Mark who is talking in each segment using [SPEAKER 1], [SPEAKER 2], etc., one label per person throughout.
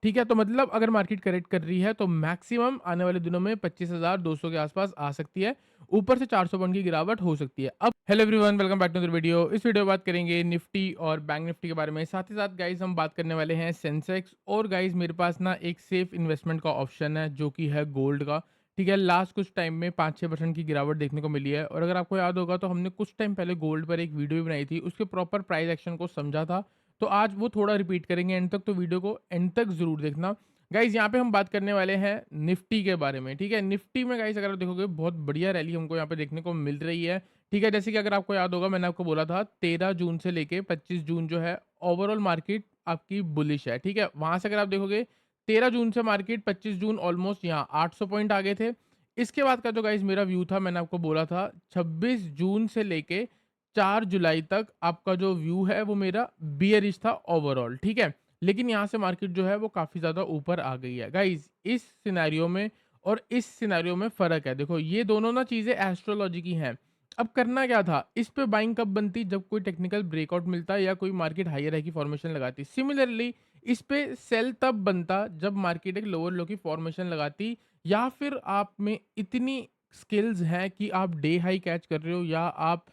[SPEAKER 1] ठीक है, तो मतलब अगर मार्केट करेक्ट कर रही है तो मैक्सिमम आने वाले दिनों में 25,200 के आसपास आ सकती है। ऊपर से 400 पॉइंट की गिरावट हो सकती है। अब hello everyone, welcome back to the video. इस वीडियो में बात करेंगे निफ्टी और बैंक निफ्टी के बारे में। साथ ही साथ गाइस हम बात करने वाले हैं सेंसेक्स और गाइस मेरे पास ना एक सेफ इन्वेस्टमेंट का ऑप्शन है जो कि है गोल्ड का। ठीक है, लास्ट कुछ टाइम में 5-6% की गिरावट देखने को मिली है और अगर आपको याद होगा तो हमने कुछ टाइम पहले गोल्ड पर एक वीडियो भी बनाई थी, उसके प्रॉपर प्राइस एक्शन को समझा था। तो आज वो थोड़ा रिपीट करेंगे एंड तक, तो वीडियो को एंड तक ज़रूर देखना। गाइस यहाँ पे हम बात करने वाले हैं निफ्टी के बारे में। ठीक है, निफ्टी में गाइस अगर आप देखोगे बहुत बढ़िया रैली हमको यहाँ पे देखने को मिल रही है। ठीक है, जैसे कि अगर आपको याद होगा मैंने आपको बोला था 13 जून से लेके 25 जून जो है ओवरऑल मार्केट आपकी बुलिश है। ठीक है, वहां से अगर आप देखोगे 13 जून से मार्केट 25 जून ऑलमोस्ट यहाँ 800 पॉइंट आगे थे। इसके बाद का जो गाइस मेरा व्यू था, मैंने आपको बोला था 26 जून से लेके 4 जुलाई तक आपका जो व्यू है वो मेरा बियरिश था ओवरऑल। ठीक है, लेकिन यहाँ से मार्केट जो है वो काफ़ी ज़्यादा ऊपर आ गई है। गाइज़ इस सिनेरियो में और इस सिनेरियो में फ़र्क है। देखो ये दोनों ना चीज़ें एस्ट्रोलॉजी की हैं। अब करना क्या था? इस पे बाइंग कब बनती? जब कोई टेक्निकल ब्रेकआउट मिलता या कोई मार्केट हायर हाई की फॉर्मेशन लगाती। सिमिलरली इस पे सेल तब बनता जब मार्केट एक लोअर लो की फॉर्मेशन लगाती या फिर आप में इतनी स्किल्स हैं कि आप डे हाई कैच कर रहे हो या आप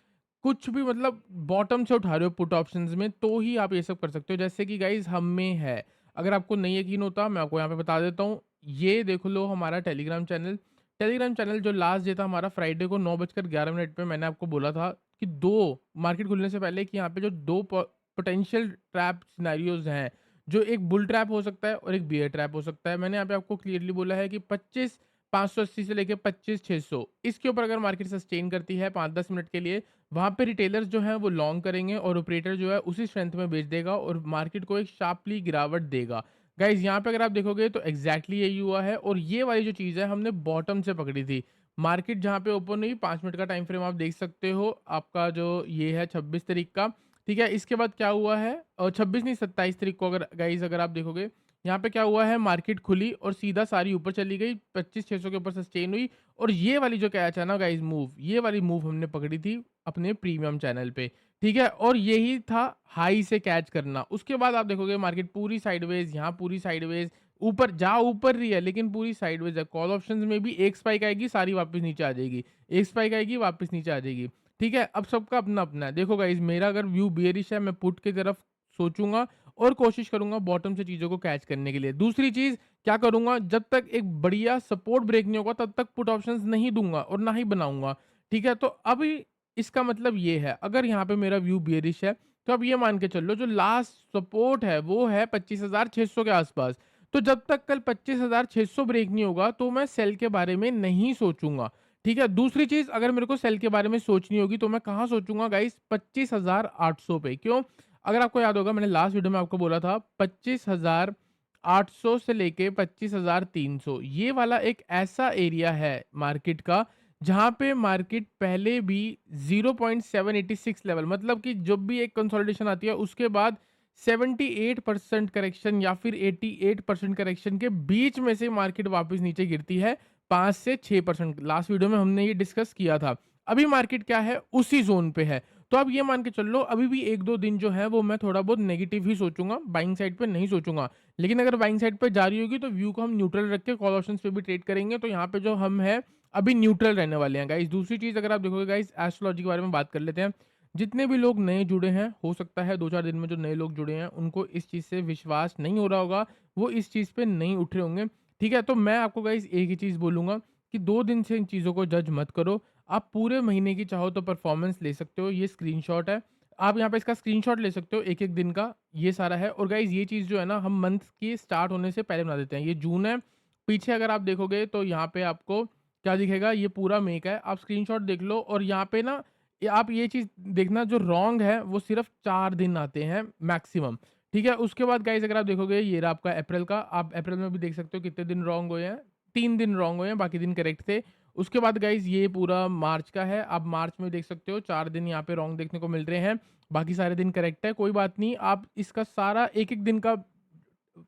[SPEAKER 1] कुछ भी मतलब बॉटम से उठा रहे हो पुट ऑप्शंस में, तो ही आप ये सब कर सकते हो। जैसे कि गाइज़ हम में है, अगर आपको नहीं यकीन होता मैं आपको यहाँ पे बता देता हूँ। ये देख लो हमारा टेलीग्राम चैनल जो लास्ट डे था हमारा फ्राइडे को 9:11 पे मैंने आपको बोला था कि 2 मार्केट खुलने से पहले कि यहाँ पे जो 2 पोटेंशियल ट्रैप सिनेरियोज़ हैं, जो एक बुल ट्रैप हो सकता है और एक बियर ट्रैप हो सकता है। मैंने यहाँ पे आपको क्लियरली बोला है कि 25,580 से लेके 25,600 इसके ऊपर अगर मार्केट सस्टेन करती है 5-10 मिनट के लिए, वहाँ पे रिटेलर्स जो हैं वो लॉन्ग करेंगे और ऑपरेटर जो है उसी स्ट्रेंथ में बेच देगा और मार्केट को एक शार्पली गिरावट देगा। गाइज़ यहाँ पे अगर आप देखोगे तो एग्ज़ैक्टली यही हुआ है और ये वाली जो चीज़ है हमने बॉटम से पकड़ी थी। मार्केट जहाँ पे ओपन हुई 5 मिनट का टाइम फ्रेम आप देख सकते हो, आपका जो ये है 26 तारीख का। ठीक है, इसके बाद क्या हुआ है 26 नहीं 27 तारीख को अगर गाइज़ अगर आप देखोगे, यहाँ पे क्या हुआ है मार्केट खुली और सीधा सारी ऊपर चली गई, 25,600 के ऊपर सस्टेन हुई और ये वाली जो कैच है ना गाइज़ मूव, ये वाली मूव हमने पकड़ी थी अपने प्रीमियम चैनल पे। ठीक है, और यही था हाई से कैच करना। उसके बाद आप देखोगे मार्केट पूरी साइडवेज़, यहाँ पूरी साइडवेज़, ऊपर जा ऊपर रही है लेकिन पूरी साइडवेज़ है। कॉल ऑप्शंस में भी एक स्पाइक आएगी, सारी वापस नीचे आ जाएगी। एक स्पाइक आएगी, वापस नीचे आ जाएगी। ठीक है, अब सबका अपना-अपना है। देखो गाइज़ मेरा अगर व्यू बेयरिश है, मैं पुट की तरफ सोचूँगा और कोशिश करूँगा बॉटम से चीज़ों को कैच करने के लिए। दूसरी चीज़ क्या करूँगा, जब तक एक बढ़िया सपोर्ट ब्रेक नहीं होगा तब तक पुट ऑप्शंस नहीं दूँगा और ना ही बनाऊँगा। ठीक है, तो अभी इसका मतलब ये है, अगर यहाँ पे मेरा व्यू बेयरिश है, तो अब ये मान के चल लो जो लास्ट सपोर्ट है वो है 25,600 के आसपास। तो जब तक कल 25,600 ब्रेक नहीं होगा तो मैं सेल के बारे में नहीं सोचूँगा। ठीक है, दूसरी चीज़ अगर मेरे को सेल के बारे में सोचनी होगी तो मैं कहाँ सोचूँगा गाइस 25,800 पे। क्यों? अगर आपको याद होगा मैंने लास्ट वीडियो में आपको बोला था 25,800 से लेके 25,300 ये वाला एक ऐसा एरिया है मार्केट का जहाँ पे मार्केट पहले भी 0.786 लेवल मतलब कि जब भी एक कंसोलिडेशन आती है उसके बाद 78% करेक्शन या फिर 88% करेक्शन के बीच में से मार्केट वापस नीचे गिरती है 5 से 6%। लास्ट वीडियो में हमने ये डिस्कस किया था। अभी मार्केट क्या है उसी जोन पे है। तो आप ये मान के चल लो अभी भी 1-2 दिन जो है वो मैं थोड़ा बहुत नेगेटिव ही सोचूँगा, बाइंग साइड पे नहीं सोचूँगा। लेकिन अगर बाइंग साइड पे जा रही होगी तो व्यू को हम न्यूट्रल रख के कॉल ऑप्शंस पे भी ट्रेड करेंगे, तो यहाँ पे जो हम हैं अभी न्यूट्रल रहने वाले हैं गाइस। दूसरी चीज़ अगर आप देखोगे गाइस एस्ट्रोलॉजी के बारे में बात कर लेते हैं। जितने भी लोग नए जुड़े हैं, हो सकता है 2-4 दिन में जो नए लोग जुड़े हैं उनको इस चीज़ से विश्वास नहीं हो रहा होगा, वो इस चीज़ पे नहीं उठ रहे होंगे। ठीक है, तो मैं आपको गाइस एक ही चीज़ बोलूँगा कि 2 दिन से इन चीज़ों को जज मत करो। आप पूरे महीने की चाहो तो परफॉर्मेंस ले सकते हो, ये स्क्रीनशॉट है। आप यहाँ पे इसका स्क्रीनशॉट ले सकते हो, एक-एक दिन का, ये सारा है। और गाइस ये चीज़ जो है ना हम मंथ के स्टार्ट होने से पहले बना देते हैं। ये जून है, पीछे अगर आप देखोगे तो यहाँ पे आपको क्या दिखेगा, ये पूरा मई का है। आप स्क्रीनशॉट देख लो और यहाँ पे ना आप ये चीज़ देखना जो रॉन्ग है वो सिर्फ़ 4 दिन आते हैं मैक्सिमम। ठीक है, उसके बाद गाइस अगर आप देखोगे ये रहा आपका अप्रैल का, आप अप्रैल में भी देख सकते हो कितने दिन रॉन्ग हुए हैं। 3 दिन रॉन्ग हुए हैं, बाकी दिन करेक्ट थे। उसके बाद गाइस ये पूरा मार्च का है, आप मार्च में देख सकते हो 4 दिन यहाँ पे रॉन्ग देखने को मिल रहे हैं, बाकी सारे दिन करेक्ट है। कोई बात नहीं, आप इसका सारा एक-एक दिन का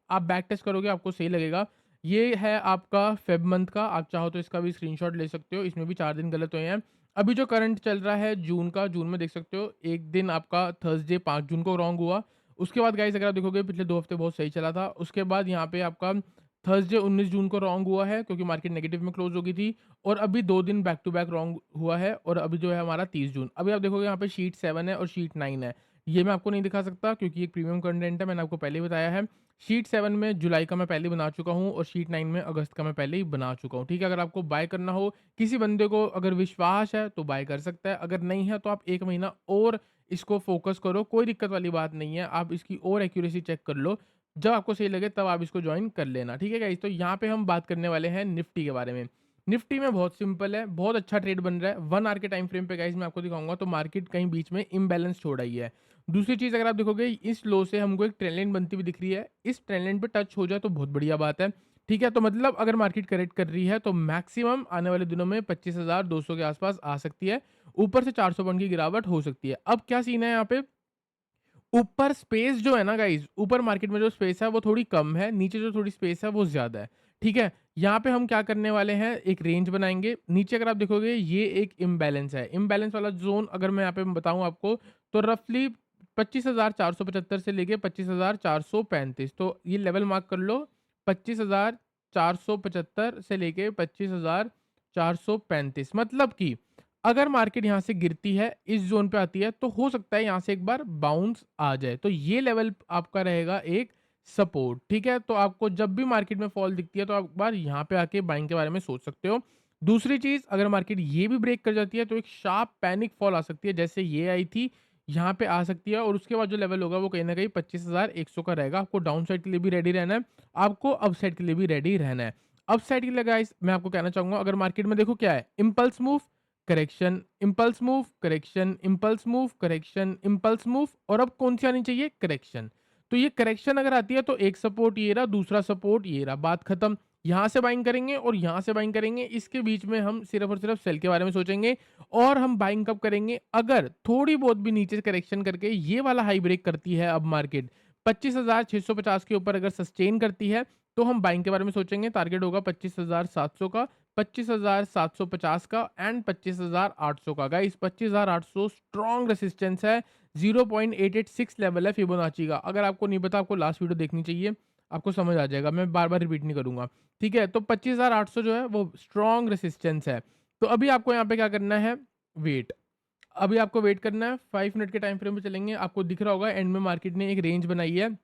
[SPEAKER 1] आप बैक टेस्ट करोगे आपको सही लगेगा। ये है आपका फ़ेब मंथ का, आप चाहो तो इसका भी स्क्रीनशॉट ले सकते हो, इसमें भी 4 दिन गलत हुए हैं। अभी जो करंट चल रहा है जून का, जून में देख सकते हो 1 दिन आपका थर्सडे 5 जून को रॉन्ग हुआ उसके बाद गाइस अगर आप देखोगे पिछले 2 हफ्ते बहुत सही चला था। उसके बाद यहाँ पे आपका थर्सडे 19 जून को रॉन्ग हुआ है क्योंकि मार्केट नेगेटिव में क्लोज़ हो गई थी और अभी 2 दिन बैक टू बैक रॉन्ग हुआ है और अभी जो है हमारा 30 जून। अभी आप देखोगे यहाँ पे शीट 7 है और शीट 9 है। ये मैं आपको नहीं दिखा सकता क्योंकि एक प्रीमियम कंटेंट है, मैंने आपको पहले ही बताया है। शीट 7 में जुलाई का मैं पहले बना चुका हूँ और शीट 9 में अगस्त का मैं पहले ही बना चुका हूँ, ठीक है? अगर आपको बाय करना हो, किसी बंदे को अगर विश्वास है तो बाय कर सकता है, अगर नहीं है तो आप 1 महीना और इसको फ़ोकस करो, कोई दिक्कत वाली बात नहीं है। आप इसकी और एक्यूरेसी चेक कर लो, जब आपको सही लगे तब आप इसको जॉइन कर लेना, ठीक है गाइज़? तो यहाँ पे हम बात करने वाले हैं निफ्टी के बारे में। निफ्टी में बहुत सिंपल है, बहुत अच्छा ट्रेड बन रहा है। 1 आवर के टाइम फ्रेम पे गाइज़ मैं आपको दिखाऊँगा तो मार्केट कहीं बीच में इम्बैलेंस छोड़ आई है। दूसरी चीज़ अगर आप देखोगे इस लो से हमको एक ट्रेंड लाइन बनती हुई दिख रही है। इस ट्रेंड लाइन पे टच हो जाए तो बहुत बढ़िया बात है, ठीक है? तो मतलब अगर मार्केट करेक्ट कर रही है तो मैक्सिमम आने वाले दिनों में 25,200 के आस-पास आ सकती है। ऊपर से 400 पॉइंट की गिरावट हो सकती है। अब क्या सीन है यहाँ पे, ऊपर स्पेस जो है ना गाइज़, ऊपर मार्केट में जो स्पेस है वो थोड़ी कम है, नीचे जो थोड़ी स्पेस है वो ज़्यादा है, ठीक है? यहाँ पे हम क्या करने वाले हैं, एक रेंज बनाएँगे। नीचे अगर आप देखोगे ये एक इम्बैलेंस है। इम्बैलेंस वाला ज़ोन अगर मैं यहाँ पे बताऊँ आपको तो रफ़ली 25,475 से लेके 25,435, तो ये लेवल मार्क कर लो। 25,475 से लेके 25,435 मतलब कि अगर मार्केट यहाँ से गिरती है, इस ज़ोन पे आती है, तो हो सकता है यहाँ से एक बार बाउंस आ जाए। तो ये लेवल आपका रहेगा एक सपोर्ट, ठीक है? तो आपको जब भी मार्केट में फॉल दिखती है, तो आप एक बार यहाँ पे आके बाइंग के बारे में सोच सकते हो। दूसरी चीज़, अगर मार्केट ये भी ब्रेक कर जाती है, तो एक शार्प पैनिक फॉल आ सकती है, जैसे ये आई थी, यहाँ पे आ सकती है और उसके बाद जो लेवल होगा, वो कहीं न कहीं 25,100 का रहेगा। आपको डाउन साइड के लिए भी रेडी रहना है, आपको अप साइड के लिए भी रेडी रहना है। अप साइड के लिए गाइस मैं आपको कहना चाहूँगा, अगर मार्केट में देखो क्या है, impulse move, correction, impulse move, correction, impulse move, correction, impulse move और अब कौन-सी आनी चाहिए? करेक्शन। तो ये करेक्शन अगर आती है तो एक सपोर्ट ये रहा, दूसरा सपोर्ट ये रहा, बात खत्म। यहाँ से बाइंग करेंगे और यहाँ से बाइंग करेंगे, इसके बीच में हम सिर्फ़ और सिर्फ़ सेल के बारे में सोचेंगे और हम बाइंग कब करेंगे? अगर थोड़ी बहुत भी नीचे से करेक्शन करके ये वाला हाई ब्रेक करती है अब मार्केट, 25,650 के ऊपर अगर सस्टेन करती है, तो हम बाइंग के बारे में सोचेंगे। टारगेट होगा 25,700 का, 25,750 का एंड 25,800 का। गाइस 25,800 स्ट्रॉन्ग रेसिस्टेंस है, 0.886 लेवल है फिबोनाची का। अगर आपको नहीं पता, आपको लास्ट वीडियो देखनी चाहिए, आपको समझ आ जाएगा, मैं बार-बार रिपीट नहीं करूँगा, ठीक है? तो 25,800 जो है वो स्ट्रॉन्ग रेसिस्टेंस है। तो अभी आपको यहाँ पे क्या करना है, वेट। अभी आपको वेट करना है, 5 मिनट के टाइम फ्रेम पे चलेंगे, आपको दिख रहा होगा एंड में मार्केट ने एक रेंज बनाई है।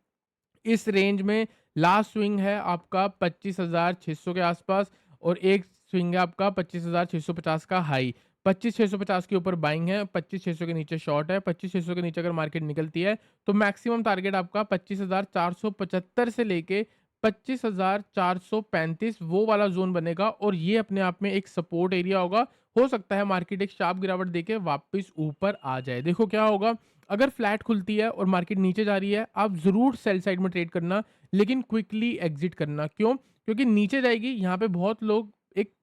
[SPEAKER 1] इस रेंज में लास्ट स्विंग है आपका 25,600 के आसपास और एक स्विंग है आपका 25,650 का हाई। 25,650 के ऊपर बाइंग है, 25,600 के नीचे शॉर्ट है। 25,600 के नीचे अगर मार्केट निकलती है तो मैक्सिमम टारगेट आपका 25,475 से लेके 25,435 वो वाला जोन बनेगा और ये अपने आप में एक सपोर्ट एरिया होगा। हो सकता है मार्केट एक शार्प गिरावट देके वापस ऊपर आ जाए। देखो क्या होगा, अगर फ्लैट खुलती है और मार्केट नीचे जा रही है, आप ज़रूर सेल साइड में ट्रेड करना, लेकिन क्विकली एग्ज़िट करना। क्यों? क्योंकि नीचे जाएगी, यहाँ पे बहुत लोग एक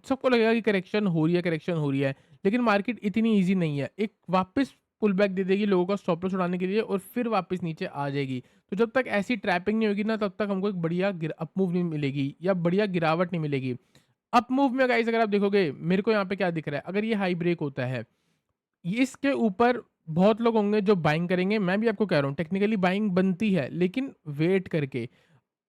[SPEAKER 1] सबको लगेगा कि करेक्शन हो रही है, करेक्शन हो रही है, लेकिन मार्केट इतनी ईज़ी नहीं है। एक वापस पुल बैक दे देगी लोगों का स्टॉप लॉस उड़ाने के लिए और फिर वापस नीचे आ जाएगी। तो जब तक ऐसी ट्रैपिंग नहीं होगी ना, तब तक हमको एक बढ़िया अप मूव नहीं मिलेगी या बढ़िया गिरावट नहीं मिलेगी। अप मूव में गाइस अगर आप देखोगे, मेरे को यहाँ पे क्या दिख रहा है, अगर ये हाई ब्रेक होता है, ये इसके ऊपर बहुत लोग होंगे जो बाइंग करेंगे। मैं भी आपको कह रहा हूँ टेक्निकली बाइंग बनती है, लेकिन वेट करके।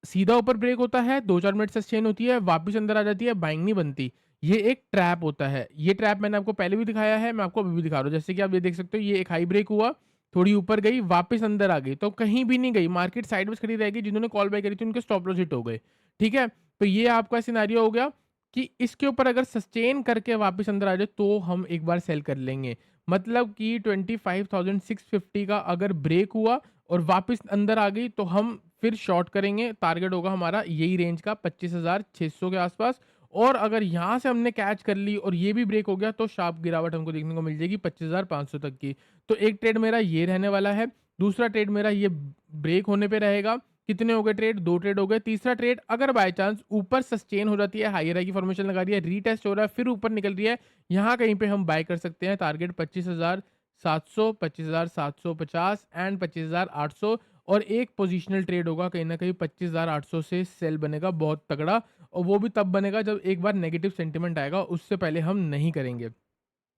[SPEAKER 1] सीधा ऊपर ब्रेक होता है, 2-4 मिनट सस्टेन होती है, वापस अंदर आ जाती है, बाइंग नहीं बनती। ये एक ट्रैप होता है। ये ट्रैप मैंने आपको पहले भी दिखाया है, मैं आपको अभी भी दिखा रहा हूँ। जैसे कि आप ये देख सकते हो, ये एक हाई ब्रेक हुआ, थोड़ी ऊपर गई, वापस अंदर आ गई, तो कहीं भी नहीं गई। मार्केट साइडवेज़ खड़ी रहेगी, जिन्होंने कॉल बाय करी थी उनके स्टॉप लॉस हिट हो गए। ठीक है? तो ये आपका सिनेरियो हो गया कि इसके ऊपर अगर सस्टेन करके वापस अंदर आ जाए, तो हम एक बार सेल कर लेंगे। मतलब कि 25,650 का अगर ब्रेक हुआ और वापस अंदर आ गई, तो हम फिर शॉर्ट करेंगे। टारगेट होगा हमारा यही रेंज का 25,600 के आसपास और अगर यहाँ से हमने कैच कर ली और ये भी ब्रेक हो गया, तो शार्प गिरावट हमको देखने को मिल जाएगी 25,500 तक की। तो एक ट्रेड मेरा ये रहने वाला है, दूसरा ट्रेड मेरा ये ब्रेक होने पे रहेगा। कितने हो गए ट्रेड? 2 ट्रेड हो गए। तीसरा ट्रेड अगर बाय चांस ऊपर सस्टेन हो जाती है, हायर हाई की फॉर्मेशन लगा रही है, रीटेस्ट हो रहा है, फिर ऊपर निकल रही है, यहाँ कहीं पे हम बाय कर सकते हैं। टारगेट 25,700, 25,750 एंड 25,800 और एक पोजिशनल ट्रेड होगा कहीं न कहीं 25,800 से सेल बनेगा बहुत तगड़ा और वो भी तब बनेगा जब एक बार नेगेटिव सेंटिमेंट आएगा, उससे पहले हम नहीं करेंगे।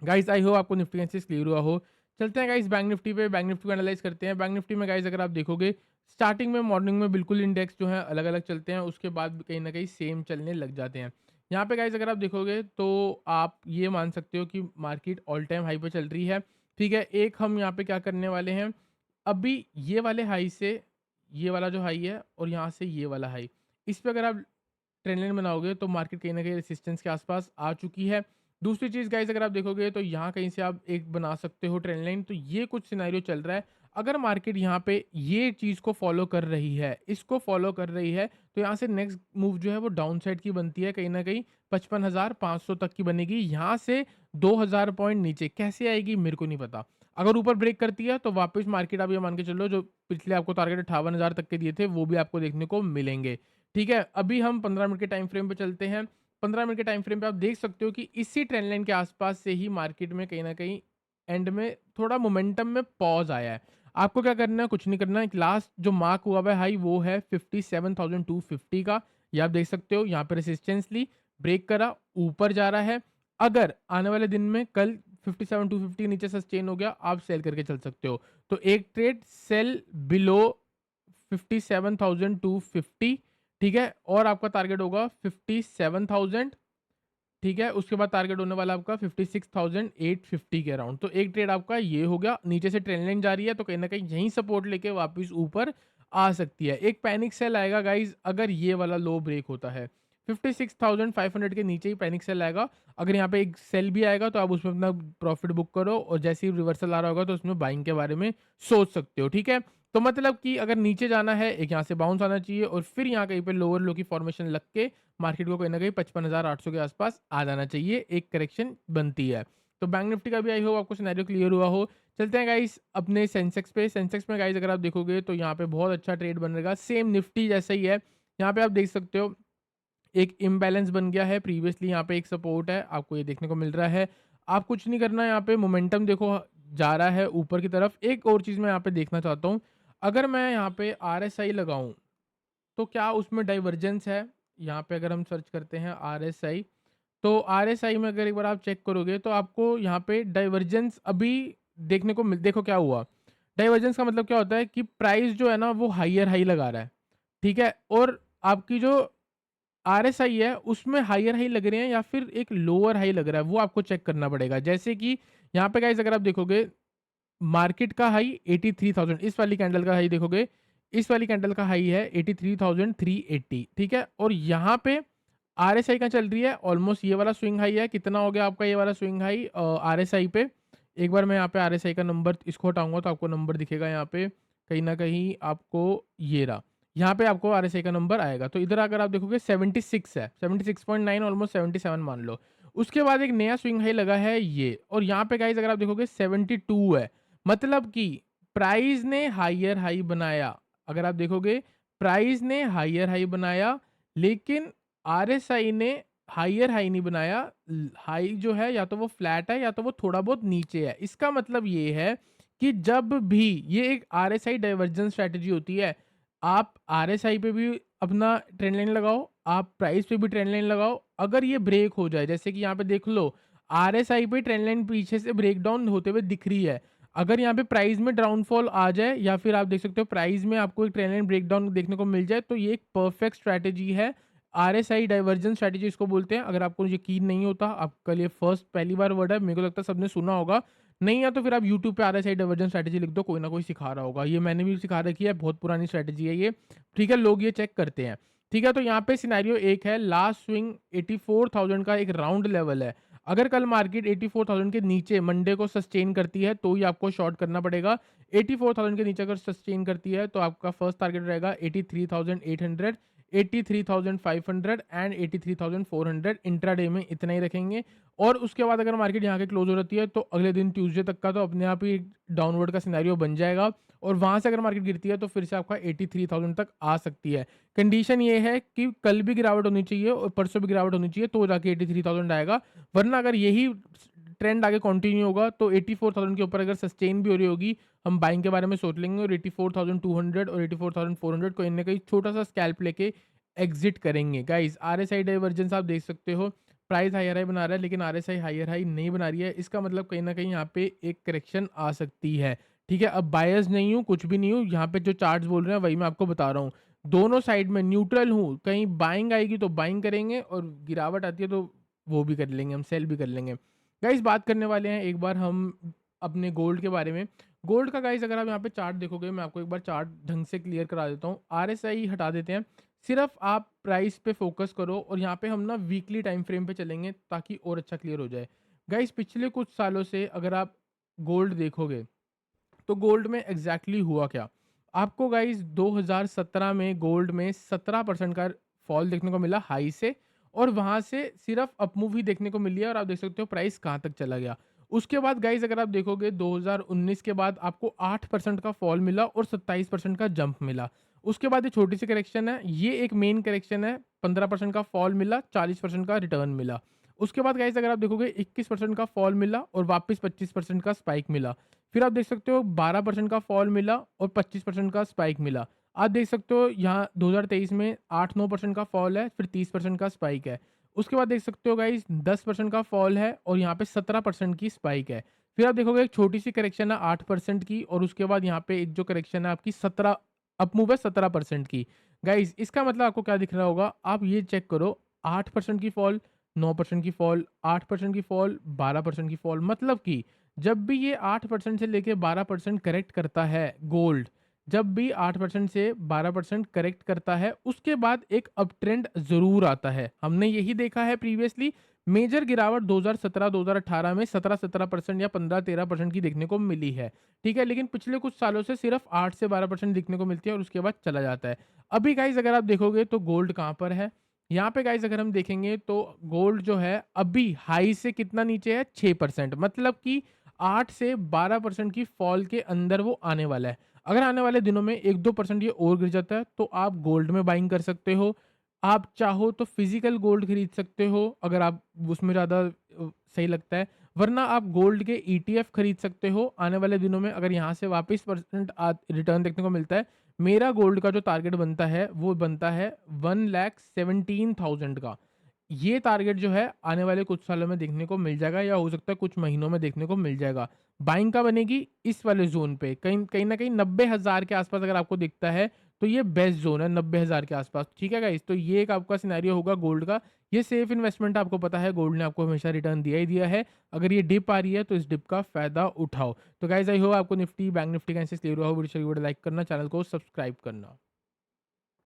[SPEAKER 1] गाइस आई होप आपको निफ्टी एनालिसिस क्लियर हुआ हो। चलते हैं गाइस बैंक निफ्टी पे, बैंक निफ्टी को एनालाइज करते हैं। बैंक निफ्टी में गाइस अगर आप देखोगे स्टार्टिंग में मॉर्निंग में बिल्कुल इंडेक्स जो है अलग अलग चलते हैं, उसके बाद कहीं ना कहीं सेम चलने लग जाते हैं। यहाँ पे गाइस अगर आप देखोगे तो आप ये मान सकते हो कि मार्केट ऑल टाइम हाई पे चल रही है। ठीक है, एक हम यहाँ पे क्या करने वाले हैं, अभी ये वाले हाई से ये वाला जो हाई है और यहाँ से ये वाला हाई, इस पे अगर आप ट्रेंड लाइन बनाओगे तो मार्केट कहीं न कहीं रेजिस्टेंस के आसपास आ चुकी है। दूसरी चीज़ गाइज़ अगर आप देखोगे तो यहाँ कहीं से आप एक बना सकते हो ट्रेंड लाइन, तो ये कुछ सिनेरियो चल रहा है। अगर मार्केट यहाँ पे ये चीज़ को फ़ॉलो कर रही है, इसको फ़ॉलो कर रही है, तो यहाँ से नेक्स्ट मूव जो है वो डाउन साइड की बनती है, कहीं न कहीं 55,500 तक की बनेगी। यहाँ से 2,000 पॉइंट नीचे कैसे आएगी मेरे को नहीं पता। अगर ऊपर ब्रेक करती है तो वापस मार्केट आप ये मान के चलो जो पिछले आपको टारगेट 58,000 तक के दिए थे वो भी आपको देखने को मिलेंगे। ठीक है, अभी हम 15 मिनट के टाइम फ्रेम पे चलते हैं। 15 मिनट के टाइम फ्रेम पे आप देख सकते हो कि इसी ट्रेंड लाइन के आसपास से ही मार्केट में कहीं न कहीं एंड में थोड़ा मोमेंटम में पॉज़ आया है। आपको क्या करना है? कुछ नहीं करना है। लास्ट जो मार्क हुआ हुआ है हाई वो है 57,250 का। ये आप देख सकते हो, यहाँ पे रेजिस्टेंस ली, ब्रेक करा, ऊपर जा रहा है। अगर आने वाले दिन में कल 57,250 के नीचे सस्टेन हो गया, आप सेल करके चल सकते हो। तो एक ट्रेड सेल बिलो 57,250, ठीक है, और आपका टारगेट होगा 57,000। ठीक है, उसके बाद टारगेट होने वाला आपका 56,850 के अराउंड। तो एक ट्रेड आपका ये हो गया। नीचे से ट्रेंड लाइन जा रही है तो कहीं ना कहीं यहीं सपोर्ट लेके वापस ऊपर आ सकती है। एक पैनिक सेल आएगा गाइज अगर ये वाला लो ब्रेक होता है, 56,500 के नीचे ही पैनिक सेल आएगा। अगर यहाँ पे एक सेल भी आएगा तो आप उसमें अपना प्रॉफिट बुक करो, और जैसे ही रिवर्सल आ रहा होगा तो उसमें बाइंग के बारे में सोच सकते हो। ठीक है, तो मतलब कि अगर नीचे जाना है, एक यहाँ से बाउंस आना चाहिए और फिर यहाँ कहीं पे लोअर लो की फॉर्मेशन लग के मार्केट को कहीं न कहीं 55,800 के आसपास आ जाना चाहिए, एक करेक्शन बनती है। तो बैंक निफ्टी का भी आई होप आपको सिनेरियो क्लियर हुआ हो। चलते हैं गाइस अपने सेंसेक्स पे। सेंसेक्स में गाइस अगर आप देखोगे तो यहाँ पे बहुत अच्छा ट्रेड बनेगा, सेम निफ्टी जैसा ही है। यहाँ पे आप देख सकते हो एक इम्बैलेंस बन गया है, प्रीवियसली यहाँ पे एक सपोर्ट है, आपको ये देखने को मिल रहा है। आप कुछ नहीं करना है, यहाँ पे मोमेंटम देखो जा रहा है ऊपर की तरफ। एक और चीज़ मैं यहाँ पे देखना चाहता हूँ, अगर मैं यहाँ पे आरएसआई लगाऊँ तो क्या उसमें डाइवर्जेंस है? यहाँ पे अगर हम सर्च करते हैं आरएसआई, तो आरएसआई में अगर एक बार आप चेक करोगे तो आपको यहाँ पे डाइवर्जेंस अभी देखने को मिल, देखो क्या हुआ। डाइवर्जेंस का मतलब क्या होता है कि प्राइस जो है ना वो हायर हाई लगा रहा है, ठीक है? और आपकी जो आरएसआई है उसमें हायर हाई लग रहे हैं या फिर एक लोअर हाई लग रहा है, वो आपको चेक करना पड़ेगा। जैसे कि यहाँ पे गाइस अगर आप देखोगे मार्केट का हाई 83,000, इस वाली कैंडल का हाई देखोगे, इस वाली कैंडल का हाई है 83,380, ठीक है? और यहाँ पे आरएसआई का चल रही है ऑलमोस्ट ये वाला स्विंग हाई है। कितना हो गया आपका ये वाला स्विंग हाई आरएसआई पे? एक बार मैं यहाँ पे आरएसआई का नंबर इसको हटाऊंगा तो आपको नंबर दिखेगा यहाँ पे, कहीं ना कहीं आपको ये रहा, यहाँ पे आपको आरएसआई का नंबर आएगा। तो इधर अगर आप देखोगे 76 है, 76.9, ऑलमोस्ट 77 मान लो। उसके बाद एक नया स्विंग हाई लगा है ये, और यहाँ पे गाइस अगर आप देखोगे 72 है। मतलब कि प्राइस ने हायर हाई बनाया। अगर आप देखोगे प्राइस ने हायर हाई बनाया, लेकिन आरएसआई ने हायर हाई नहीं बनाया। हाई जो है या तो वो फ्लैट है या तो वो थोड़ा बहुत नीचे है। इसका मतलब ये है कि जब भी ये एक आरएसआई डाइवर्जेंस स्ट्रेटजी होती है, आप आरएसआई पे भी अपना ट्रेंड लाइन लगाओ, आप प्राइस पे भी ट्रेंड लाइन लगाओ। अगर ये ब्रेक हो जाए, जैसे कि यहाँ पे देख लो आरएसआई पे ट्रेंड लाइन पीछे से ब्रेक डाउन होते हुए दिख रही है। अगर यहाँ पे प्राइस में डाउनफॉल आ जाए या फिर आप देख सकते हो प्राइस में आपको एक ट्रेंड लाइन ब्रेकडाउन देखने को मिल जाए, तो ये एक परफेक्ट स्ट्रैटेजी है। आरएसआई डाइवर्जेंस स्ट्रैटेजी इसको बोलते हैं। अगर आपको यकीन नहीं होता, आपका लिए फर्स्ट पहली बार वर्ड है, मेरे को लगता है सबने सुना होगा। नहीं है तो फिर आप यूट्यूब पे आरएसआई डाइवर्जेंस स्ट्रैटेजी लिख दो, कोई ना कोई सिखा रहा होगा। ये मैंने भी सिखा रखी है, बहुत पुरानी स्ट्रैटेजी है ये। ठीक है, लोग ये चेक करते हैं। ठीक है, तो यहाँ पे सिनेरियो एक है, लास्ट स्विंग 84,000 का एक राउंड लेवल है। अगर कल मार्केट 84,000 के नीचे मंडे को सस्टेन करती है तो ही आपको शॉर्ट करना पड़ेगा। 84,000 के नीचे अगर सस्टेन करती है तो आपका फर्स्ट टारगेट रहेगा 83,800, 83,500 एंड 83,400। इंट्राडे में इतना ही रखेंगे। और उसके बाद अगर मार्केट यहाँ के क्लोज हो जाती है तो अगले दिन ट्यूसडे तक का तो अपने आप ही डाउनवर्ड का सिनेरियो बन जाएगा, और वहाँ से अगर मार्केट गिरती है तो फिर से आपका 83,000 तक आ सकती है। कंडीशन ये है कि कल भी गिरावट होनी चाहिए और परसों भी गिरावट होनी चाहिए, तो जाके 83,000 आएगा। वरना अगर यही ट्रेंड आगे कंटिन्यू होगा तो 84,000 के ऊपर अगर सस्टेन भी हो रही होगी, हम बाइंग के बारे में सोच लेंगे और 84,200 और 84,400 को इनने कहीं छोटा सा स्कैल्प लेके एग्जिट करेंगे। गाइस आरएसआई डाइवर्जेंस आप देख सकते हो, प्राइस हायर हाई बना रहा है लेकिन आरएसआई हायर हाई नहीं बना रही है, इसका मतलब कहीं न कहीं यहाँ पे एक करेक्शन आ सकती है। ठीक है, अब बायस नहीं हूँ, कुछ भी नहीं हूँ, यहाँ पे जो चार्ट्स बोल रहे हैं वही मैं आपको बता रहा हूँ। दोनों साइड में न्यूट्रल हूँ, कहीं बाइंग आएगी तो बाइंग करेंगे और गिरावट आती है तो वो भी कर लेंगे, हम सेल भी कर लेंगे। गाइस बात करने वाले हैं एक बार हम अपने गोल्ड के बारे में। गोल्ड का गाइस अगर आप यहाँ पे चार्ट देखोगे, मैं आपको एक बार चार्ट ढंग से क्लियर करा देता हूँ। आरएसआई हटा देते हैं, सिर्फ आप प्राइस पे फोकस करो और यहाँ पे हम ना वीकली टाइम फ्रेम पे चलेंगे ताकि और अच्छा क्लियर हो जाए। गाइस पिछले कुछ सालों से अगर आप गोल्ड देखोगे तो गोल्ड में एग्जैक्टली हुआ क्या? आपको गाइस 2017 में गोल्ड में 17% का फॉल देखने को मिला हाई से, और वहाँ से सिर्फ अपमूव ही देखने को मिली है और आप देख सकते हो प्राइस कहाँ तक चला गया। उसके बाद गाइस अगर आप देखोगे 2019 के बाद आपको 8% का फॉल मिला और 27% का जंप मिला। उसके बाद ये छोटी सी करेक्शन है, ये एक मेन करेक्शन है, 15% का फॉल मिला, 40% का रिटर्न मिला। उसके बाद गाइस अगर आप देखोगे 21% का फॉल मिला और वापस 25% का स्पाइक मिला। फिर आप देख सकते हो 12% का फॉल मिला और 25% का स्पाइक मिला। आप देख सकते हो यहाँ 2023 में 8-9% का फॉल है, फिर 30% का स्पाइक है। उसके बाद देख सकते हो गाइस 10% का फॉल है और यहाँ पे 17% की स्पाइक है। फिर आप देखोगे एक छोटी सी करेक्शन है 8% की, और उसके बाद यहाँ पे एक जो करेक्शन है आपकी 17 अपमूव है 17% की। गाइस इसका मतलब आपको क्या दिख रहा होगा, आप ये चेक करो, 8% की फॉल, 9% की फॉल, 8% की फॉल, 12% की फॉल, मतलब कि जब भी ये 8% से लेके 12% करेक्ट करता है गोल्ड, जब भी 8% से 12% करेक्ट करता है, उसके बाद एक अप ट्रेंड ज़रूर आता है। हमने यही देखा है प्रीवियसली, मेजर गिरावट 2017-2018 में 17% या 15-13% की देखने को मिली है। ठीक है, लेकिन पिछले कुछ सालों से सिर्फ 8 से 12% देखने को मिलती है और उसके बाद चला जाता है। अभी गाइज़ अगर आप देखोगे तो गोल्ड कहाँ पर है? यहाँ पे गाइज़ अगर हम देखेंगे तो गोल्ड जो है अभी हाई से कितना नीचे है? 6%, मतलब कि 8 से 12% की फॉल के अंदर वो आने वाला है। अगर आने वाले दिनों में 1-2% ये और गिर जाता है तो आप गोल्ड में बाइंग कर सकते हो। आप चाहो तो फिजिकल गोल्ड खरीद सकते हो अगर आप उसमें ज़्यादा सही लगता है। वरना आप गोल्ड के ईटीएफ खरीद सकते हो आने वाले दिनों में, अगर यहाँ से वापस परसेंट रिटर्न देखने को मिलता है। मेरा गोल्ड का जो टारगेट बनता है वो बनता है 1,17,000 का। ये टारगेट जो है आने वाले कुछ सालों में देखने को मिल जाएगा या हो सकता है कुछ महीनों में देखने को मिल जाएगा। बाइंग का बनेगी इस वाले ज़ोन पे, कहीं कहीं न कहीं 90,000 के आसपास अगर आपको दिखता है तो ये बेस्ट ज़ोन है 90,000 के आसपास। ठीक है गाइस? तो ये एक आपका सिनेरियो होगा गोल्ड का। ये सेफ इन्वेस्टमेंट आपको पता है, गोल्ड ने आपको हमेशा रिटर्न दिया ही दिया है। अगर ये डिप आ रही है तो इस डिप का फ़ायदा उठाओ। तो गाइस आई होप आपको निफ्टी, बैंक निफ्टी का एनालिसिस क्लियर हुआ हो। वीडियो लाइक करना, चैनल को सब्सक्राइब करना।